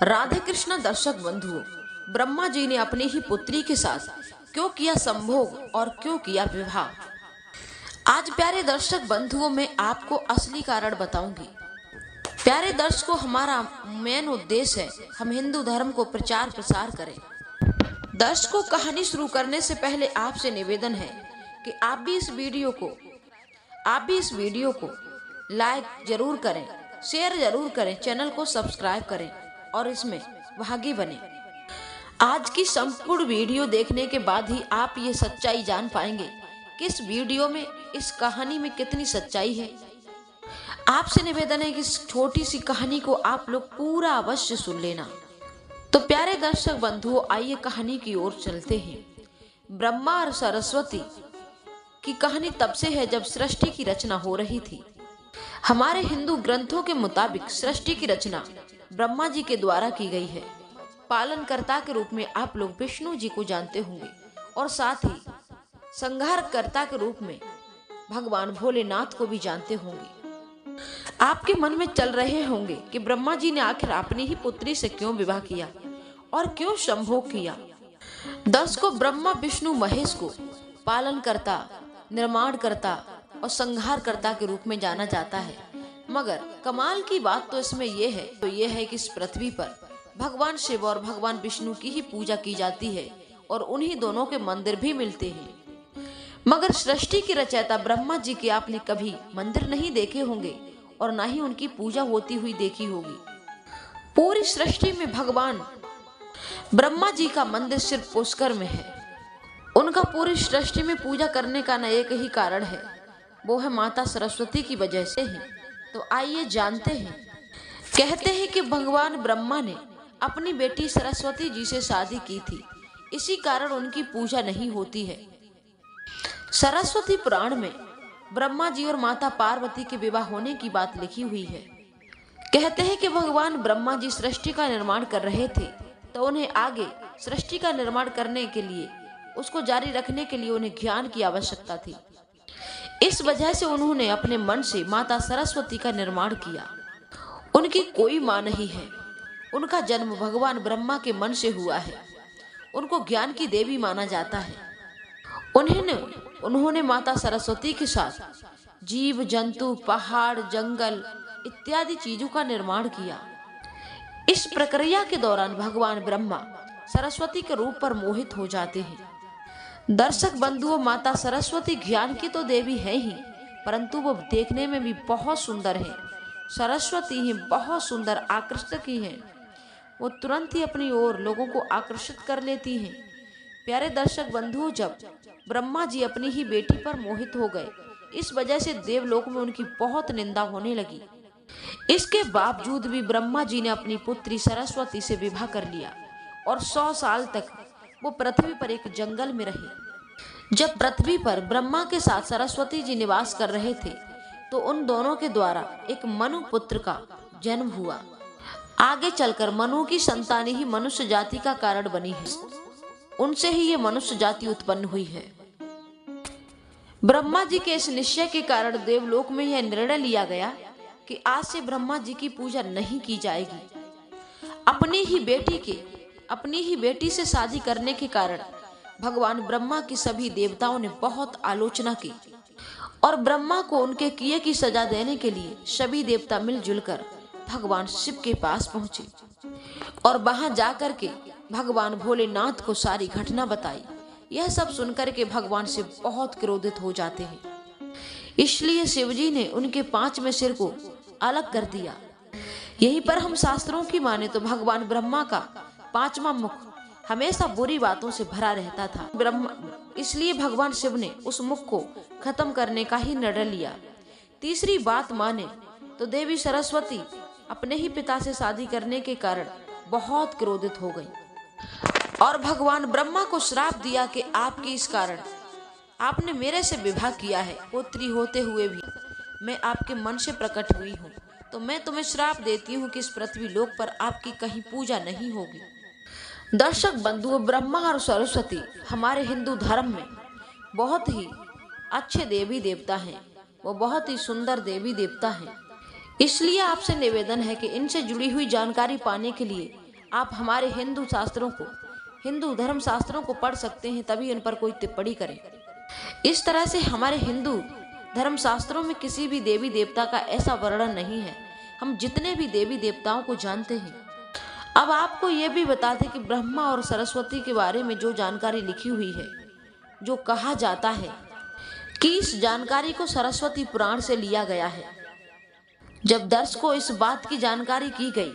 राधे कृष्ण दर्शक बंधुओं, ब्रह्मा जी ने अपनी ही पुत्री के साथ क्यों किया संभोग और क्यों किया विवाह। आज प्यारे दर्शक बंधुओं मैं आपको असली कारण बताऊंगी। प्यारे दर्शकों, हमारा मेन उद्देश्य है हम हिंदू धर्म को प्रचार प्रसार करें। दर्शकों, कहानी शुरू करने से पहले आपसे निवेदन है कि आप भी इस वीडियो को लाइक जरूर करें, शेयर जरूर करें, चैनल को सब्सक्राइब करें और इसमें भागी बने। आज की संपूर्ण वीडियो देखने के बाद ही आप ये सच्चाई जान पाएंगे कि इस वीडियो में, इस कहानी में कितनी सच्चाई है। आपसे निवेदन है कि इस छोटी सी कहानी को आप लोग पूरा अवश्य सुन लेना। तो प्यारे दर्शक बंधुओं, आइए कहानी की ओर चलते हैं। ब्रह्मा और सरस्वती की कहानी तब से है जब सृष्टि की रचना हो रही थी। हमारे हिंदू ग्रंथों के मुताबिक सृष्टि की रचना ब्रह्मा जी के द्वारा की गई है। पालनकर्ता के रूप में आप लोग विष्णु जी को जानते होंगे और साथ ही संहारकर्ता के रूप में भगवान भोलेनाथ को भी जानते होंगे। आपके मन में चल रहे होंगे कि ब्रह्मा जी ने आखिर अपनी ही पुत्री से क्यों विवाह किया और क्यों संभोग किया। दर्शकों, ब्रह्मा विष्णु महेश को पालनकर्ता, निर्माणकर्ता और संहारकर्ता के रूप में जाना जाता है। मगर कमाल की बात तो इसमें यह है कि इस पृथ्वी पर भगवान शिव और भगवान विष्णु की ही पूजा की जाती है और उन्हीं दोनों के मंदिर भी मिलते हैं। मगर सृष्टि की रचयिता ब्रह्मा जी के आपने कभी मंदिर नहीं देखे होंगे और ना ही उनकी पूजा होती हुई देखी होगी। पूरी सृष्टि में भगवान ब्रह्मा जी का मंदिर सिर्फ पुष्कर में है। उनका पूरी सृष्टि में पूजा करने का न एक ही कारण है, वो है माता सरस्वती की वजह से है। तो आइए जानते हैं। कहते हैं कि भगवान ब्रह्मा ने अपनी बेटी सरस्वती जी से शादी की थी, इसी कारण उनकी पूजा नहीं होती है। सरस्वती पुराण में ब्रह्मा जी और माता पार्वती के विवाह होने की बात लिखी हुई है। कहते हैं कि भगवान ब्रह्मा जी सृष्टि का निर्माण कर रहे थे, तो उन्हें आगे सृष्टि का निर्माण करने के लिए, उसको जारी रखने के लिए उन्हें ज्ञान की आवश्यकता थी। इस वजह से उन्होंने अपने मन से माता सरस्वती का निर्माण किया। उनकी कोई मां नहीं है, उनका जन्म भगवान ब्रह्मा के मन से हुआ है। उनको ज्ञान की देवी माना जाता है। उन्होंने माता सरस्वती के साथ जीव जंतु, पहाड़, जंगल इत्यादि चीजों का निर्माण किया। इस प्रक्रिया के दौरान भगवान ब्रह्मा सरस्वती के रूप पर मोहित हो जाते हैं। दर्शक बंधुओं, माता सरस्वती ज्ञान की तो देवी है ही, परंतु वो देखने में भी बहुत सुंदर है। सरस्वती ही बहुत सुंदर, आकर्षक ही है। वो तुरंत ही अपनी ओर लोगों को आकर्षित कर लेती हैं। प्यारे दर्शक बंधुओं, जब ब्रह्मा जी अपनी ही बेटी पर मोहित हो गए, इस वजह से देवलोक में उनकी बहुत निंदा होने लगी। इसके बावजूद भी ब्रह्मा जी ने अपनी पुत्री सरस्वती से विवाह कर लिया और 100 साल तक वो पृथ्वी पर एक जंगल में रहे। जब पृथ्वी पर ब्रह्मा के साथ सरस्वती जी निवास कर रहे थे, तो उन दोनों के द्वारा एक मनु पुत्र का जन्म हुआ। आगे चलकर मनु की संतान ही मनुष्य जाति का कारण बनी है। उनसे ही ये मनुष्य जाति उत्पन्न हुई है। ब्रह्मा जी के इस निश्चय के कारण देवलोक में यह निर्णय लिया गया कि आज से ब्रह्मा जी की पूजा नहीं की जाएगी। अपनी ही बेटी से शादी करने के कारण भगवान ब्रह्मा की सभी देवताओं ने बहुत आलोचना की और ब्रह्मा को उनके किए की सजा देने के लिए सभी देवता मिलजुल कर भगवान शिव के पास पहुंचे और वहां जाकर के भगवान भोलेनाथ को सारी घटना बताई। यह सब सुनकर के भगवान शिव बहुत क्रोधित हो जाते हैं। इसलिए शिवजी ने उनके 5वें सिर को अलग कर दिया। यहीं पर हम शास्त्रों की माने तो भगवान ब्रह्मा का 5वां मुख हमेशा बुरी बातों से भरा रहता था। इसलिए भगवान शिव ने उस मुख को खत्म करने का ही निर्णय लिया। तीसरी बात माने तो देवी सरस्वती अपने ही पिता से शादी करने के कारण बहुत क्रोधित हो गई और भगवान ब्रह्मा को श्राप दिया कि आपके इस कारण आपने मेरे से विवाह किया है, पुत्री होते हुए भी मैं आपके मन से प्रकट हुई हूँ, तो मैं तुम्हें श्राप देती हूँ कि इस पृथ्वी लोक पर आपकी कहीं पूजा नहीं होगी। दर्शक बंधुओं, ब्रह्मा और सरस्वती हमारे हिंदू धर्म में बहुत ही अच्छे देवी देवता हैं। वो बहुत ही सुंदर देवी देवता हैं। इसलिए आपसे निवेदन है कि इनसे जुड़ी हुई जानकारी पाने के लिए आप हमारे हिंदू शास्त्रों को, हिंदू धर्म शास्त्रों को पढ़ सकते हैं, तभी उन पर कोई टिप्पणी करें। इस तरह से हमारे हिंदू धर्म शास्त्रों में किसी भी देवी देवता का ऐसा वर्णन नहीं है। हम जितने भी देवी देवताओं को जानते हैं। अब आपको ये भी बता दें कि ब्रह्मा और सरस्वती के बारे में जो जानकारी लिखी हुई है, जो कहा जाता है कि इस जानकारी को सरस्वती पुराण से लिया गया है। जब दर्श को इस बात की जानकारी की गई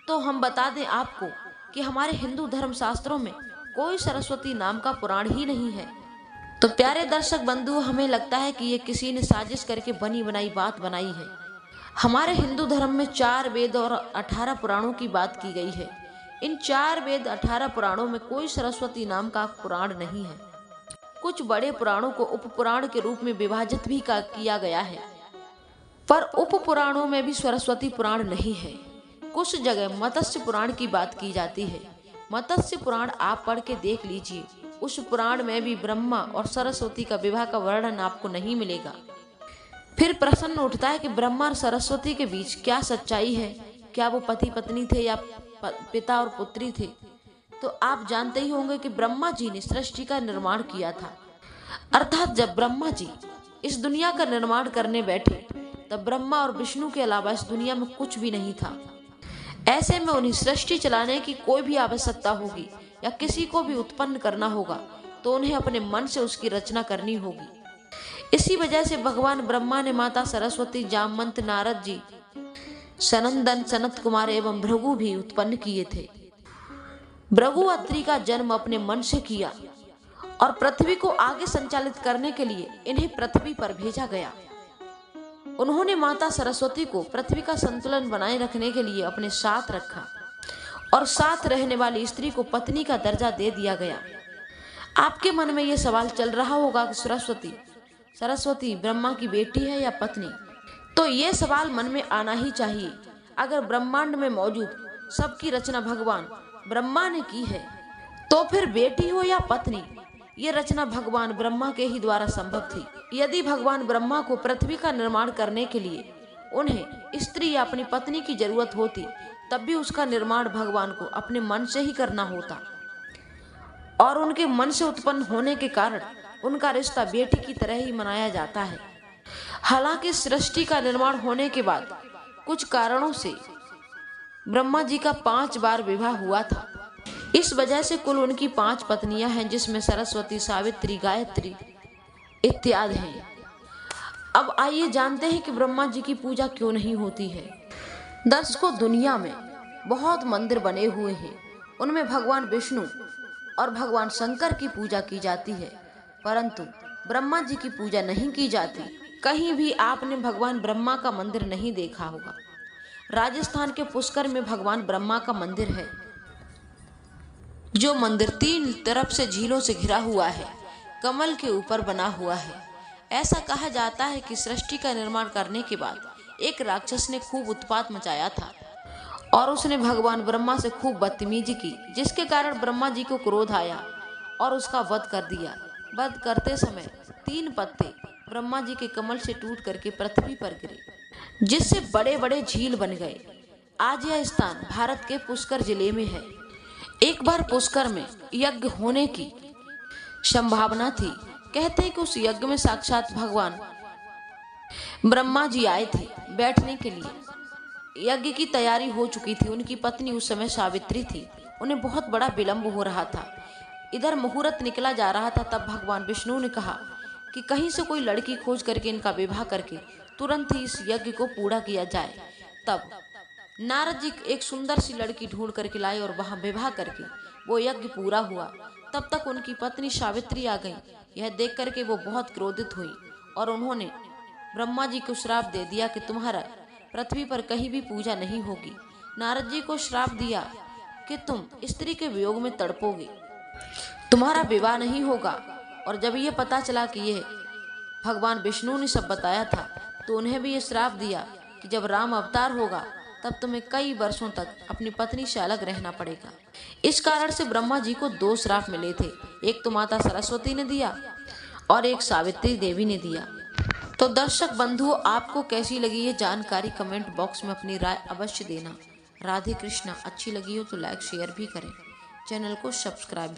तो हम बता दें आपको कि हमारे हिंदू धर्म शास्त्रों में कोई सरस्वती नाम का पुराण ही नहीं है। तो प्यारे दर्शक बंधु, हमें लगता है कि ये किसी ने साजिश करके बनी बनाई बात बनाई है। हमारे हिंदू धर्म में 4 वेद और 18 पुराणों की बात की गई है। इन 4 वेद 18 पुराणों में कोई सरस्वती नाम का पुराण नहीं है। कुछ बड़े पुराणों को उप पुराण के रूप में विभाजित भी किया गया है, पर उप पुराणों में भी सरस्वती पुराण नहीं है। कुछ जगह मत्स्य पुराण की बात की जाती है। मत्स्य पुराण आप पढ़ के देख लीजिए, उस पुराण में भी ब्रह्मा और सरस्वती का विवाह का वर्णन आपको नहीं मिलेगा। फिर प्रश्न उठता है कि ब्रह्मा और सरस्वती के बीच क्या सच्चाई है? क्या वो पति पत्नी थे या पिता और पुत्री थे? तो आप जानते ही होंगे कि ब्रह्मा जी ने सृष्टि का निर्माण किया था। अर्थात जब ब्रह्मा जी इस दुनिया का निर्माण करने बैठे तब ब्रह्मा और विष्णु के अलावा इस दुनिया में कुछ भी नहीं था। ऐसे में उन्हें सृष्टि चलाने की कोई भी आवश्यकता होगी या किसी को भी उत्पन्न करना होगा तो उन्हें अपने मन से उसकी रचना करनी होगी। इसी वजह से भगवान ब्रह्मा ने माता सरस्वती, जामवंत, नारद जी, सनंदन, सनत कुमार एवं भृगु भी उत्पन्न किए थे। भृगु अत्रि का जन्म अपने मन से किया और पृथ्वी को आगे संचालित करने के लिए इन्हें पृथ्वी पर भेजा गया। उन्होंने माता सरस्वती को पृथ्वी का संतुलन बनाए रखने के लिए अपने साथ रखा और साथ रहने वाली स्त्री को पत्नी का दर्जा दे दिया गया। आपके मन में यह सवाल चल रहा होगा कि सरस्वती ब्रह्मा की बेटी है या पत्नी? तो ये सवाल मन में आना ही चाहिए। अगर ब्रह्मांड में मौजूद सबकी रचना भगवान ब्रह्मा ने की है तो फिर बेटी हो या पत्नी, ये रचना भगवान ब्रह्मा के ही द्वारा संभव थी। यदि भगवान ब्रह्मा को पृथ्वी का निर्माण करने के लिए उन्हें स्त्री या अपनी पत्नी की जरूरत होती, तब भी उसका निर्माण भगवान को अपने मन से ही करना होता और उनके मन से उत्पन्न होने के कारण उनका रिश्ता बेटी की तरह ही मनाया जाता है। हालांकि सृष्टि का निर्माण होने के बाद कुछ कारणों से ब्रह्मा जी का 5 बार विवाह हुआ था। इस वजह से कुल उनकी 5 पत्नियां हैं, जिसमें सरस्वती, सावित्री, गायत्री इत्यादि हैं। अब आइए जानते हैं कि ब्रह्मा जी की पूजा क्यों नहीं होती है। दर्शकों, दुनिया में बहुत मंदिर बने हुए हैं, उनमें भगवान विष्णु और भगवान शंकर की पूजा की जाती है, परंतु ब्रह्मा जी की पूजा नहीं की जाती। कहीं भी आपने भगवान ब्रह्मा का मंदिर नहीं देखा होगा। राजस्थान के पुष्कर में भगवान ब्रह्मा का मंदिर है, जो मंदिर 3 तरफ से झीलों से घिरा हुआ है, कमल के ऊपर बना हुआ है। ऐसा कहा जाता है कि सृष्टि का निर्माण करने के बाद एक राक्षस ने खूब उत्पात मचाया था और उसने भगवान ब्रह्मा से खूब बदतमीजी की, जिसके कारण ब्रह्मा जी को क्रोध आया और उसका वध कर दिया। वध करते समय 3 पत्ते ब्रह्मा जी के कमल से टूट करके पृथ्वी पर गिरे, जिससे बड़े बड़े झील बन गए। आज यह स्थान भारत के पुष्कर जिले में है। एक बार पुष्कर में यज्ञ होने की संभावना थी। कहते हैं कि उस यज्ञ में साक्षात भगवान ब्रह्मा जी आए थे बैठने के लिए। यज्ञ की तैयारी हो चुकी थी। उनकी पत्नी उस समय सावित्री थी। उन्हें बहुत बड़ा विलंब हो रहा था। इधर मुहूर्त निकला जा रहा था। तब भगवान विष्णु ने कहा कि कहीं से कोई लड़की खोज करके इनका विवाह करके तुरंत ही इस यज्ञ को पूरा किया जाए। तब नारद जी एक सुंदर सी लड़की ढूंढ करके लाए और वहां विवाह करके वो यज्ञ पूरा हुआ। तब तक उनकी पत्नी सावित्री आ गई। यह देख करके वो बहुत क्रोधित हुई और उन्होंने ब्रह्मा जी को श्राप दे दिया कि तुम्हारा पृथ्वी पर कहीं भी पूजा नहीं होगी। नारद जी को श्राप दिया कि तुम स्त्री के वियोग में तड़पोगे, तुम्हारा विवाह नहीं होगा। और जब ये पता चला कि ये भगवान विष्णु ने सब बताया था, तो उन्हें भी ये श्राप दिया कि जब राम अवतार होगा तब तुम्हें कई वर्षों तक अपनी पत्नी से अलग रहना पड़ेगा। इस कारण से ब्रह्मा जी को 2 श्राप मिले थे। एक तो माता सरस्वती ने दिया और एक सावित्री देवी ने दिया। तो दर्शक बंधुओं, आपको कैसी लगी ये जानकारी? कमेंट बॉक्स में अपनी राय अवश्य देना। राधे कृष्णा। अच्छी लगी हो तो लाइक शेयर भी करें, चैनल को सब्सक्राइब